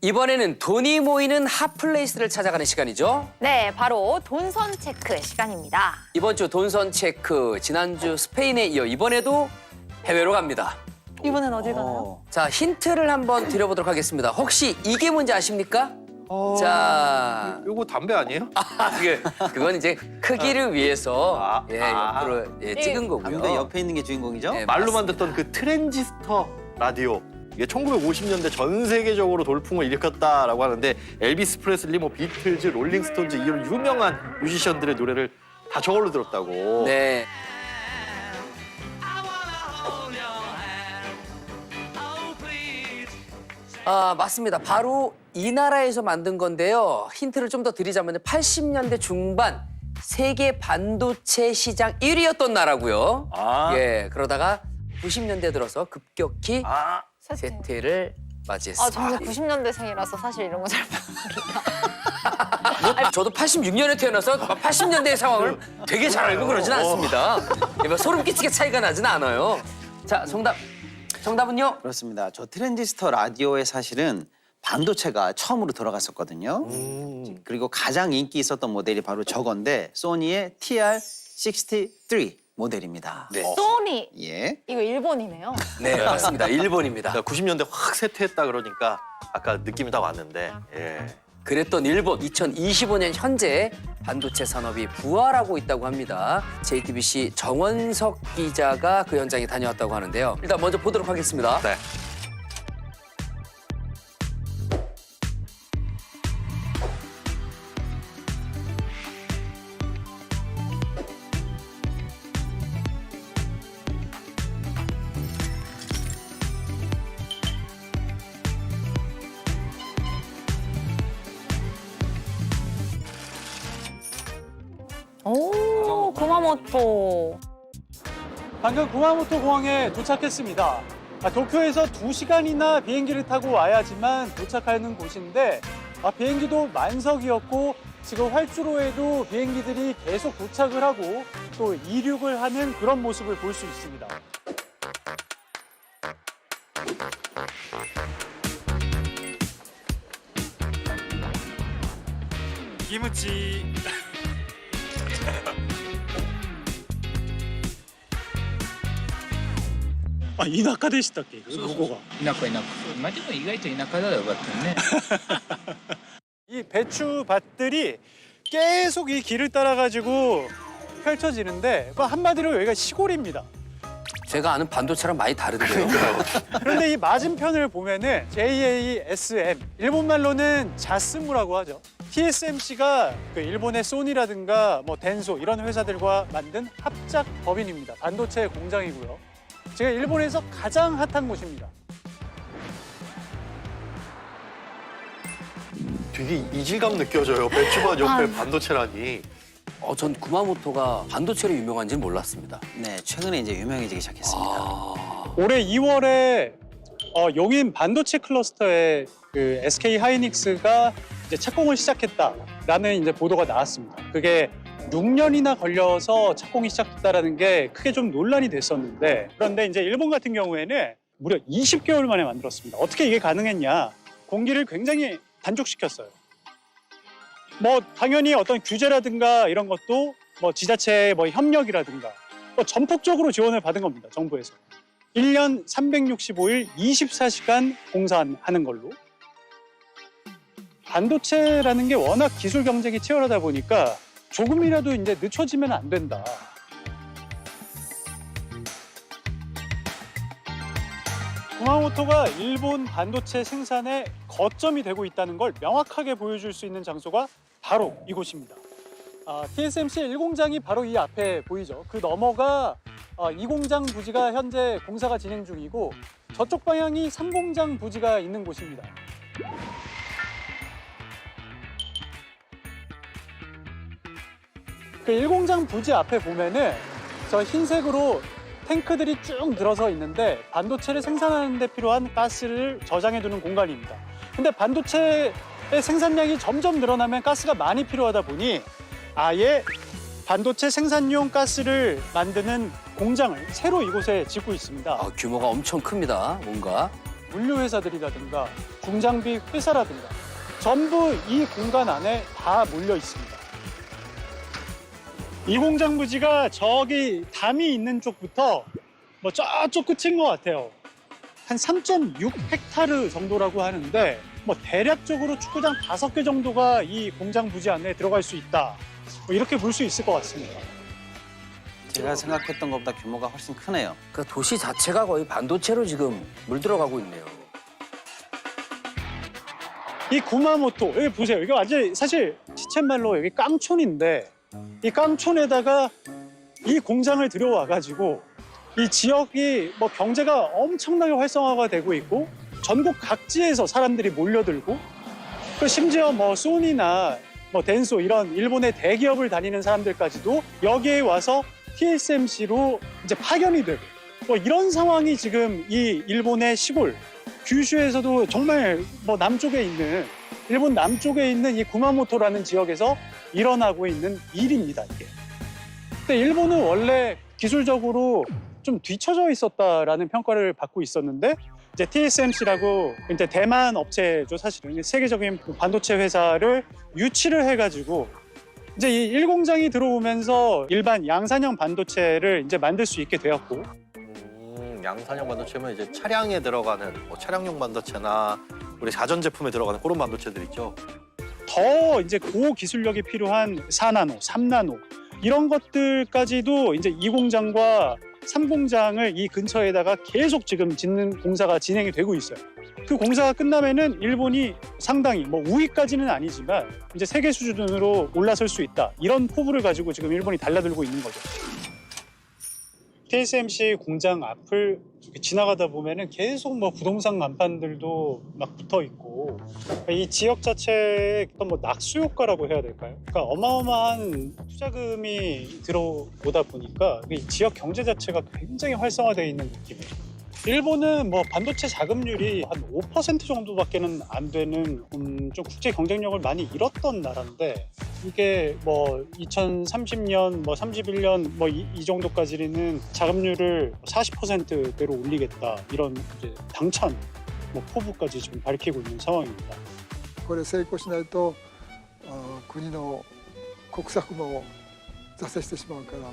이번에는 돈이 모이는 핫플레이스를 찾아가는 시간이죠. 네, 바로 돈선 체크 시간입니다. 이번 주 돈선 체크, 지난주 스페인에 이어 이번에도 해외로 갑니다. 이번엔 어딜 가나요? 자, 힌트를 한번 드려보도록 하겠습니다. 혹시 이게 뭔지 아십니까? 자, 요거 담배 아니에요? 그건 이제 크기를 위해서 아. 옆으로 찍은 거고요. 담배 옆에 있는 게 주인공이죠? 네, 말로만 맞습니다. 듣던 그 트랜지스터 라디오. 이게 1950년대 전 세계적으로 돌풍을 일으켰다라고 하는데 엘비스 프레슬리, 뭐 비틀즈, 롤링스톤즈 이런 유명한 뮤지션들의 노래를 다 저걸로 들었다고. 네. 아, 맞습니다. 바로 이 나라에서 만든 건데요. 힌트를 좀 더 드리자면 80년대 중반 세계 반도체 시장 1위였던 나라고요. 예, 그러다가 90년대 들어서 급격히 쇠퇴를 맞이했습니다. 저는 90년대생이라서 사실 이런 거 잘 저도 86년에 태어나서 80년대의 상황을 되게 잘 알고 그러진 않습니다. 소름 끼치게 차이가 나진 않아요. 자, 정답은요? 그렇습니다. 저 트랜지스터 라디오에 사실은 반도체가 처음으로 들어갔었거든요. 그리고 가장 인기 있었던 모델이 바로 저건데 소니의 TR-63 모델입니다. 네. 소니. 예. 이거 일본이네요. 네, 맞습니다. 일본입니다. 90년대 확 쇠퇴했다 그러니까 아까 느낌이 다 왔는데. 예. 그랬던 일본 2025년 현재 반도체 산업이 부활하고 있다고 합니다. JTBC 정원석 기자가 그 현장에 다녀왔다고 하는데요. 일단 먼저 보도록 하겠습니다. 네. 오, 구마모토. 방금 구마모토 공항에 도착했습니다. 도쿄에서 2시간이나 비행기를 타고 와야지만 도착하는 곳인데 비행기도 만석이었고 지금 활주로에도 비행기들이 계속 도착을 하고 또 이륙을 하는 그런 모습을 볼 수 있습니다. 김치. 이나카でしたっけここが。田舎。まあでも意外と田舎だよかったね。 이 배추밭들이 계속 이 길을 따라가지고 펼쳐지는데 한마디로 여기가 시골입니다. 제가 아는 반도체랑 많이 다른데요. 그런데 이 맞은편을 보면은 JASM, 일본말로는 자스무라고 하죠. TSMC가 그 일본의 소니라든가 뭐 덴소 이런 회사들과 만든 합작 법인입니다. 반도체 공장이고요. 제가 일본에서 가장 핫한 곳입니다. 되게 이질감 느껴져요. 배추밭 옆에 반도체라니. 전 구마모토가 반도체로 유명한지는 몰랐습니다. 네, 최근에 이제 유명해지기 시작했습니다. 올해 2월에 용인 반도체 클러스터에 그 SK 하이닉스가 이제 착공을 시작했다라는 이제 보도가 나왔습니다. 그게 6년이나 걸려서 착공이 시작됐다라는 게 크게 좀 논란이 됐었는데 그런데 이제 일본 같은 경우에는 무려 20개월 만에 만들었습니다. 어떻게 이게 가능했냐? 공기를 굉장히 단축시켰어요. 뭐 당연히 어떤 규제라든가 이런 것도 뭐 지자체의 뭐 협력이라든가 전폭적으로 지원을 받은 겁니다. 정부에서. 1년 365일 24시간 공사하는 걸로. 반도체라는 게 워낙 기술 경쟁이 치열하다 보니까 조금이라도 이제 늦춰지면 안 된다. 구마모토가 일본 반도체 생산의 거점이 되고 있다는 걸 명확하게 보여줄 수 있는 장소가 바로 이곳입니다. TSMC 1공장이 바로 이 앞에 보이죠. 그 너머가 2공장 부지가 현재 공사가 진행 중이고 저쪽 방향이 3공장 부지가 있는 곳입니다. 그 1공장 부지 앞에 보면은 저 흰색으로 탱크들이 쭉 늘어서 있는데 반도체를 생산하는 데 필요한 가스를 저장해두는 공간입니다. 근데 반도체의 생산량이 점점 늘어나면 가스가 많이 필요하다 보니 아예 반도체 생산용 가스를 만드는 공장을 새로 이곳에 짓고 있습니다. 규모가 엄청 큽니다. 뭔가. 물류회사들이라든가 중장비 회사라든가 전부 이 공간 안에 다 몰려 있습니다. 이 공장 부지가 저기 담이 있는 쪽부터 뭐 저쪽 끝인 것 같아요. 한 3.6헥타르 정도라고 하는데 뭐 대략적으로 축구장 5개 정도가 이 공장 부지 안에 들어갈 수 있다. 뭐 이렇게 볼 수 있을 것 같습니다. 제가 생각했던 것보다 규모가 훨씬 크네요. 그 도시 자체가 거의 반도체로 지금 물들어가고 있네요. 이 구마모토 여기 보세요. 이게 완전 사실 시쳇말로 여기 깡촌인데 이 깡촌에다가 이 공장을 들여와가지고 이 지역이 뭐 경제가 엄청나게 활성화가 되고 있고 전국 각지에서 사람들이 몰려들고 그 심지어 뭐 소니나 뭐 덴소 이런 일본의 대기업을 다니는 사람들까지도 여기에 와서 TSMC로 이제 파견이 되고 뭐 이런 상황이 지금 이 일본의 시골 규슈에서도 정말 뭐 남쪽에 있는 일본 남쪽에 있는 이 구마모토라는 지역에서 일어나고 있는 일입니다, 이게. 근데 일본은 원래 기술적으로 좀 뒤처져 있었다라는 평가를 받고 있었는데 이제 TSMC라고 이제 대만 업체죠, 사실은 세계적인 반도체 회사를 유치를 해가지고 이제 이 1공장이 들어오면서 일반 양산형 반도체를 이제 만들 수 있게 되었고. 양산형 반도체면 이제 차량에 들어가는 뭐 차량용 반도체나 우리 가전제품에 들어가는 그런 반도체들 있죠. 더 이제 고기술력이 필요한 4나노, 3나노 이런 것들까지도 이제 2공장과 3공장을 이 근처에다가 계속 지금 짓는 공사가 진행이 되고 있어요. 그 공사가 끝나면은 일본이 상당히 뭐 우위까지는 아니지만 이제 세계 수준으로 올라설 수 있다. 이런 포부를 가지고 지금 일본이 달라들고 있는 거죠. TSMC 공장 앞을 지나가다 보면은 계속 뭐 부동산 간판들도 막 붙어 있고 이 지역 자체의 어떤 뭐 낙수 효과라고 해야 될까요? 그러니까 어마어마한 투자금이 들어오다 보니까 이 지역 경제 자체가 굉장히 활성화되어 있는 느낌이에요. 일본은 뭐 반도체 자금률이 한 5% 정도밖에는 안 되는 좀 국제 경쟁력을 많이 잃었던 나라인데 이게 뭐 2030년, 뭐 31년 뭐 이 정도까지는 자금률을 40%대로 올리겠다 이런 이제 당찬 뭐 포부까지 지금 밝히고 있는 상황입니다. これ成功しないと国の国策も挫折してしまうから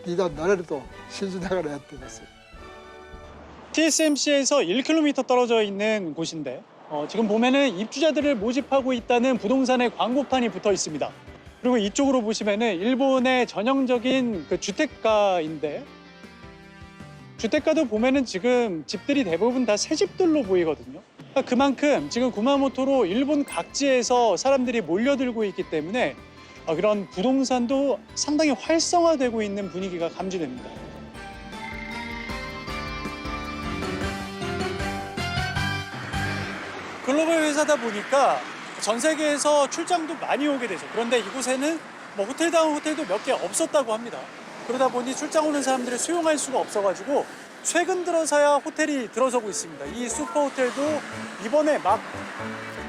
リーダーになれると信じながらやっています。 TSMC에서 1km 떨어져 있는 곳인데 지금 보면은 입주자들을 모집하고 있다는 부동산의 광고판이 붙어 있습니다. 그리고 이쪽으로 보시면은 일본의 전형적인 그 주택가인데 주택가도 보면은 지금 집들이 대부분 다 새 집들로 보이거든요. 그러니까 그만큼 지금 구마모토로 일본 각지에서 사람들이 몰려들고 있기 때문에 그런 부동산도 상당히 활성화되고 있는 분위기가 감지됩니다. 글로벌 회사다 보니까 전 세계에서 출장도 많이 오게 되죠. 그런데 이곳에는 뭐 호텔다운 호텔도 몇 개 없었다고 합니다. 그러다 보니 출장 오는 사람들을 수용할 수가 없어가지고 최근 들어서야 호텔이 들어서고 있습니다. 이 슈퍼 호텔도 이번에 막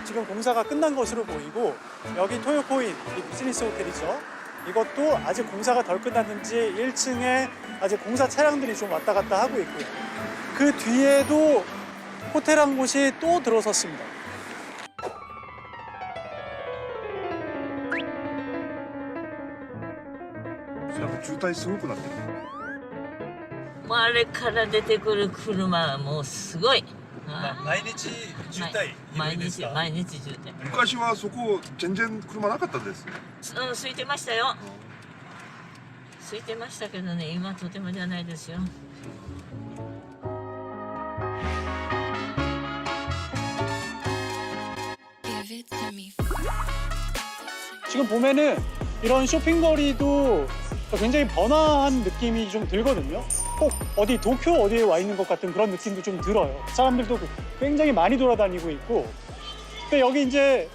지금 공사가 끝난 것으로 보이고 여기 토요코인, 이 비즈니스 호텔이죠. 이것도 아직 공사가 덜 끝났는지 1층에 아직 공사 차량들이 좀 왔다 갔다 하고 있고요. 그 뒤에도 호텔 한 곳이 또 들어섰습니다. 渋滞すごくなってる。もうあれから出てくる車はもうすごい。毎日渋滞毎日渋滞。昔はそこ全然車なかったんです。うん、空いてましたよ。空いてましたけどね、今とてもじゃないですよ。 지금 보면은 이런 쇼핑거리도 굉장히 번화한 느낌이 좀 들거든요. 꼭 어디 도쿄 어디에 와 있는 것 같은 그런 느낌도 좀 들어요. 사람들도 굉장히 많이 돌아다니고 있고. 근데 여기 이제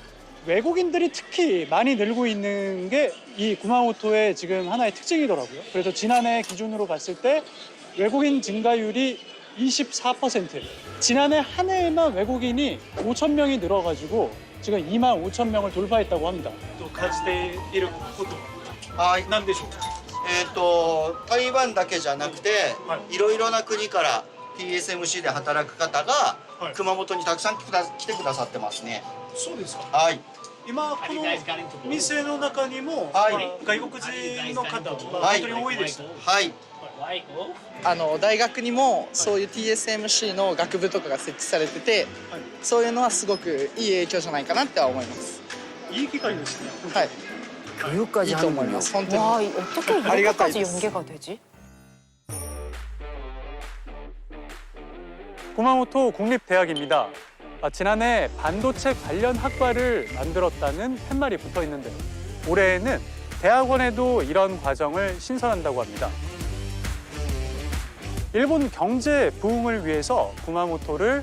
외국인들이 특히 많이 늘고 있는 게 이 구마모토의 지금 하나의 특징이더라고요. 그래서 지난해 기준으로 봤을 때 외국인 증가율이 24%. 지난해 한 해에만 외국인이 5천 명이 늘어가지고 지금 2만 5천 명을 돌파했다고 합니다. 또 가지대 이런 것도 はい、なんでしょうか。台湾だけじゃなくて、いろいろな国から TSMC で働く方が熊本にたくさん来てくださってますね。そうですか。はい。今この店の中にも、はい外国人の方、はい本当に多いです。はい。大学にもそういう TSMC の学部とかが設置されてて、そういうのはすごくいい影響じゃないかなっては思います。いい機会ですね。はい。 교육까지 いいと思い 하는군요. ます。本当に。 와, 어떻게 이렇게까지 연계가 되지? 구마모토 국립대학입니다. 지난해 반도체 관련 학과를 만들었다는 팻말이 붙어 있는데요. 올해에는 대학원에도 이런 과정을 신설한다고 합니다. 일본 경제 부흥을 위해서 구마모토를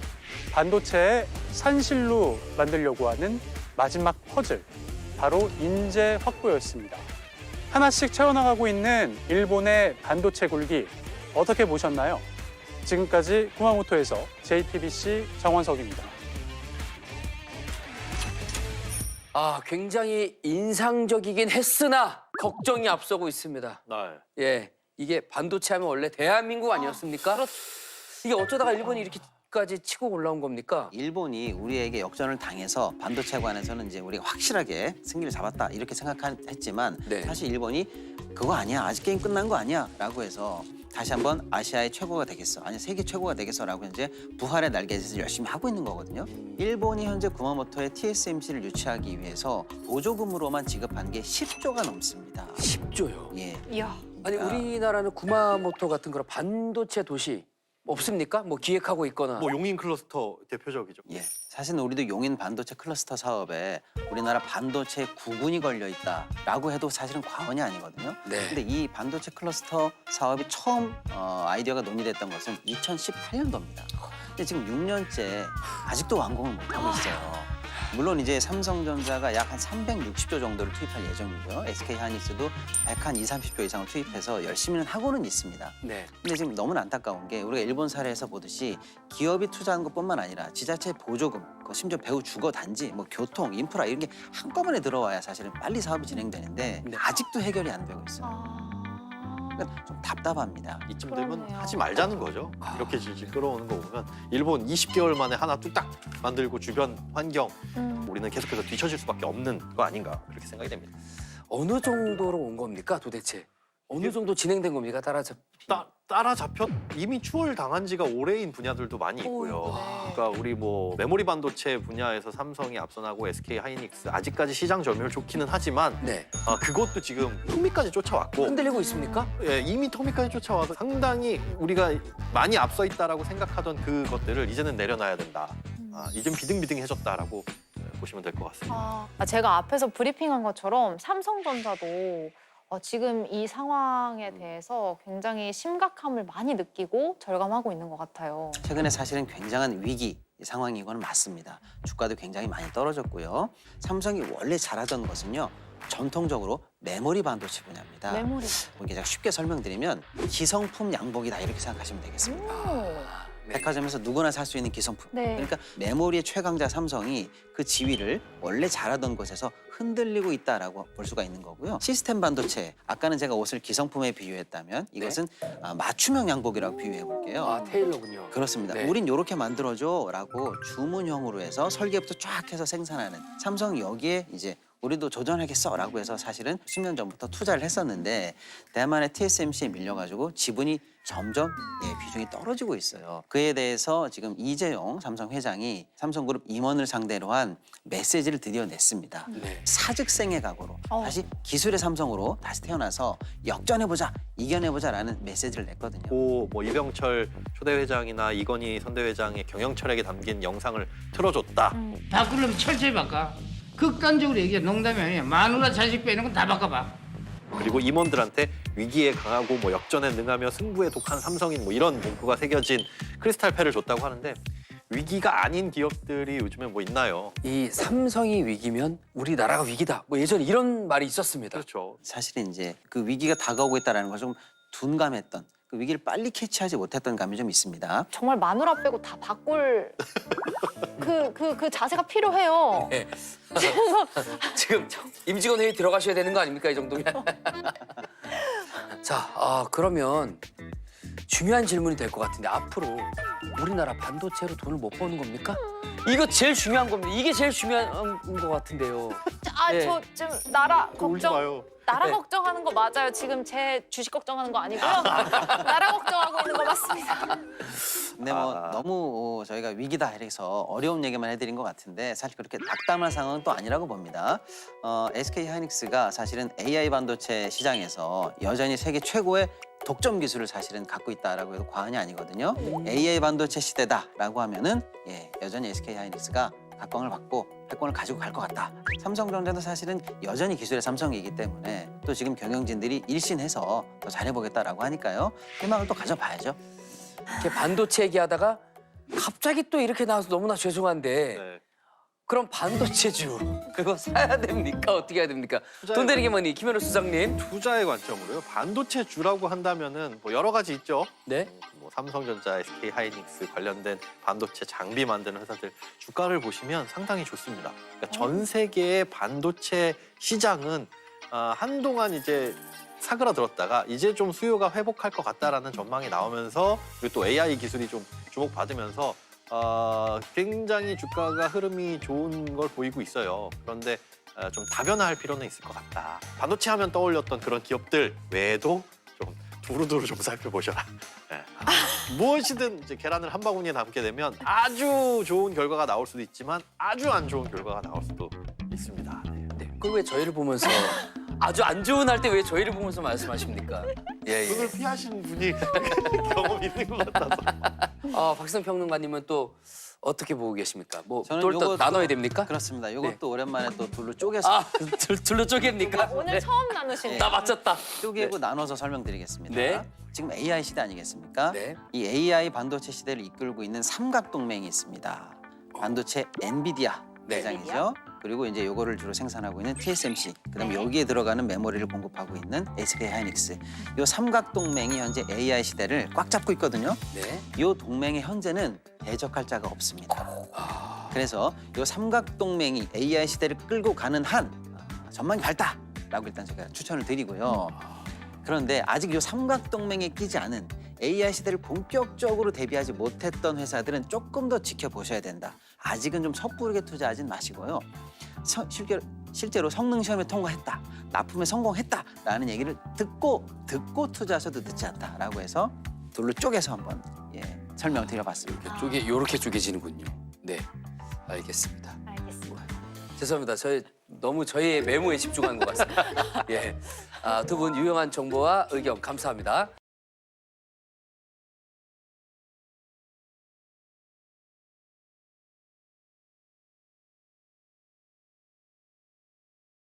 반도체의 산실로 만들려고 하는 마지막 퍼즐, 바로 인재 확보였습니다. 하나씩 채워나가고 있는 일본의 반도체 굴기 어떻게 보셨나요? 지금까지 구마모토에서 JTBC 정원석입니다. 아, 굉장히 인상적이긴 했으나 걱정이 앞서고 있습니다. 네. 예, 이게 반도체 하면 원래 대한민국 아니었습니까? 이게 어쩌다가 일본이 이렇게까지 치고 올라온 겁니까? 일본이 우리에게 역전을 당해서 반도체에 관해서는 이제 우리가 확실하게 승기를 잡았다 이렇게 생각했지만 네. 사실 일본이 그거 아니야 아직 게임 끝난 거 아니야 라고 해서 다시 한번 아시아의 최고가 되겠어 아니 세계 최고가 되겠어라고 이제 부활의 날개짓을 열심히 하고 있는 거거든요. 일본이 현재 구마모토에 TSMC를 유치하기 위해서 보조금으로만 지급한 게 10조가 넘습니다. 10조요. 예. 이야. 아니, 우리나라는 구마모토 같은 그런 반도체 도시 없습니까? 뭐 기획하고 있거나. 뭐 용인 클러스터 대표적이죠. 예. 사실은 우리도 용인 반도체 클러스터 사업에 우리나라 반도체 구군이 걸려 있다라고 해도 사실은 과언이 아니거든요. 네. 근데 이 반도체 클러스터 사업이 처음 아이디어가 논의됐던 것은 2018년도입니다. 근데 지금 6년째 아직도 완공을 못하고 있어요. 물론 이제 삼성전자가 약 한 360조 정도를 투입할 예정이고요. SK하이닉스도 120, 30조 이상을 투입해서 열심히는 하고는 있습니다. 네. 근데 지금 너무 안타까운 게 우리가 일본 사례에서 보듯이 기업이 투자한 것뿐만 아니라 지자체 보조금, 심지어 배후 주거 단지, 뭐 교통, 인프라 이런 게 한꺼번에 들어와야 사실은 빨리 사업이 진행되는데 네. 아직도 해결이 안 되고 있어요. 아. 그러니까 좀 답답합니다. 이쯤 되면 그렇네요. 하지 말자는 거죠. 이렇게 질질 끌어오는 거 보면 일본 20개월 만에 하나 뚝딱 만들고 주변 환경 우리는 계속해서 뒤처질 수밖에 없는 거 아닌가 그렇게 생각이 됩니다. 어느 정도로 온 겁니까, 도대체? 어느 정도 진행된 겁니까, 따라잡혔 이미 추월 당한 지가 오래인 분야들도 많이 있고요. 그러니까 우리 뭐 메모리 반도체 분야에서 삼성이 앞서나고 SK 하이닉스 아직까지 시장 점유율 좋기는 하지만 네. 그것도 지금 턱밑까지 쫓아왔고 흔들리고 있습니까? 예, 이미 턱밑까지 쫓아와서 상당히 우리가 많이 앞서 있다라고 생각하던 그것들을 이제는 내려놔야 된다. 이젠 비등비등해졌다라고 보시면 될 것 같습니다. 제가 앞에서 브리핑한 것처럼 삼성전자도 지금 이 상황에 대해서 굉장히 심각함을 많이 느끼고 절감하고 있는 것 같아요. 최근에 사실은 굉장한 위기 상황이고는 맞습니다. 주가도 굉장히 많이 떨어졌고요. 삼성이 원래 잘하던 것은요. 전통적으로 메모리 반도체 분야입니다. 메모리. 이게 제가 쉽게 설명드리면 기성품 양복이다 이렇게 생각하시면 되겠습니다. 백화점에서 누구나 살 수 있는 기성품. 네. 그러니까 메모리의 최강자 삼성이 그 지위를 원래 잘하던 곳에서 흔들리고 있다라고 볼 수가 있는 거고요. 시스템 반도체, 아까는 제가 옷을 기성품에 비유했다면 이것은 맞춤형 양복이라고 비유해 볼게요. 아, 테일러군요. 그렇습니다. 네. 우린 이렇게 만들어줘라고 주문형으로 해서 설계부터 쫙 해서 생산하는 삼성이 여기에 이제 우리도 도전하겠어라고 해서 사실은 10년 전부터 투자를 했었는데 대만의 TSMC에 밀려가지고 지분이 점점 비중이 떨어지고 있어요. 그에 대해서 지금 이재용 삼성 회장이 삼성그룹 임원을 상대로 한 메시지를 드디어 냈습니다. 네. 사즉생의 각오로 다시 기술의 삼성으로 다시 태어나서 역전해보자, 이겨내보자라는 메시지를 냈거든요. 뭐 이병철 초대 회장이나 이건희 선대 회장의 경영 철학에 담긴 영상을 틀어줬다. 바꾸려면 철저히 바꿔. 극단적으로 얘기해. 농담이 아니야. 마누라 자식 빼는 건 다 바꿔봐. 그리고 임원들한테 위기에 강하고 뭐 역전에 능하며 승부에 독한 삼성인 뭐 이런 문구가 새겨진 크리스탈패를 줬다고 하는데 위기가 아닌 기업들이 요즘에 뭐 있나요? 이 삼성이 위기면 우리나라가 위기다. 뭐 예전에 이런 말이 있었습니다. 그렇죠. 사실은 이제 그 위기가 다가오고 있다는 걸 좀 둔감했던 그 위기를 빨리 캐치하지 못했던 감이 좀 있습니다. 정말 마누라 빼고 다 바꿀 그 자세가 필요해요. 네. 지금 임직원 회의 들어가셔야 되는 거 아닙니까, 이 정도면? 자, 그러면 중요한 질문이 될 것 같은데 앞으로 우리나라 반도체로 돈을 못 버는 겁니까? 이거 제일 중요한 겁니다. 이게 제일 중요한 것 같은데요. 네. 저 지금 나라 울지 걱정. 마요. 나라 네. 걱정하는 거 맞아요. 지금 제 주식 걱정하는 거 아니고요. 나라 걱정하고 있는 거 맞습니다. 근데 뭐 너무 저희가 위기다 이래서 어려운 얘기만 해드린 것 같은데 사실 그렇게 낙담할 상황은 또 아니라고 봅니다. SK 하이닉스가 사실은 AI 반도체 시장에서 여전히 세계 최고의 독점 기술을 사실은 갖고 있다라고 해도 과언이 아니거든요. AI 반도체 시대다라고 하면은 여전히 SK 하이닉스가 각광을 받고 패권을 가지고 갈 것 같다. 삼성전자도 사실은 여전히 기술의 삼성이기 때문에 또 지금 경영진들이 일신해서 더 잘해보겠다라고 하니까요. 희망을 또 가져봐야죠. 이렇게 반도체 얘기하다가 갑자기 또 이렇게 나와서 너무나 죄송한데 네. 그럼 반도체주 그거 사야 됩니까? 어떻게 해야 됩니까? 돈 되는 게 뭐니? 김현우 수장님. 투자의 관점으로요. 반도체 주라고 한다면은 뭐 여러 가지 있죠. 네. 뭐 삼성전자, SK 하이닉스 관련된 반도체 장비 만드는 회사들 주가를 보시면 상당히 좋습니다. 그러니까 전 세계의 반도체 시장은 한동안 이제 사그라들었다가 이제 좀 수요가 회복할 것 같다라는 전망이 나오면서 그리고 또 AI 기술이 좀 주목받으면서 굉장히 주가가 흐름이 좋은 걸 보이고 있어요. 그런데 좀 다변화할 필요는 있을 것 같다. 반도체 하면 떠올렸던 그런 기업들 외에도 좀 두루두루 좀 살펴보셔라. 네. 무엇이든 이제 계란을 한 바구니에 담게 되면 아주 좋은 결과가 나올 수도 있지만 아주 안 좋은 결과가 나올 수도 있습니다. 네. 그걸 왜 저희를 보면서 아주 안 좋은 할 때 왜 저희를 보면서 말씀하십니까? 예, 예. 그걸 피하시는 분이 경험 있는 것 같아서. 박성 평론가님은 또 어떻게 보고 계십니까? 뭐 저는 또 요것도- 나눠야 됩니까? 그렇습니다. 이것도 네. 오랜만에 또 둘로 쪼개서 둘로 쪼갭니까? 오늘 네. 처음 나누시네요. 나 맞췄다. 쪼개고 나눠서 설명드리겠습니다. 네. 지금 AI 시대 아니겠습니까? 네. 이 AI 반도체 시대를 이끌고 있는 삼각 동맹이 있습니다. 반도체 엔비디아 네. 대장이죠. 그리고 이제 요거를 주로 생산하고 있는 TSMC, 그다음에 네. 여기에 들어가는 메모리를 공급하고 있는 SK 하이닉스. 요 삼각 동맹이 현재 AI 시대를 꽉 잡고 있거든요. 네. 요 동맹의 현재는 대적할 자가 없습니다. 그래서 요 삼각 동맹이 AI 시대를 끌고 가는 한 전망이 밝다라고 일단 제가 추천을 드리고요. 그런데 아직 요 삼각 동맹에 끼지 않은 AI 시대를 본격적으로 대비하지 못했던 회사들은 조금 더 지켜보셔야 된다. 아직은 좀 섣부르게 투자하진 마시고요. 실제로 성능 시험에 통과했다, 납품에 성공했다라는 얘기를 듣고 투자하셔도 늦지 않다라고 해서 둘로 쪼개서 한번 설명드려봤습니다. 요렇게 쪼개지는군요. 네, 알겠습니다. 알겠습니다. 죄송합니다. 너무 저희의 메모에 집중한 것 같습니다. 예, 두 분 유용한 정보와 의견 감사합니다.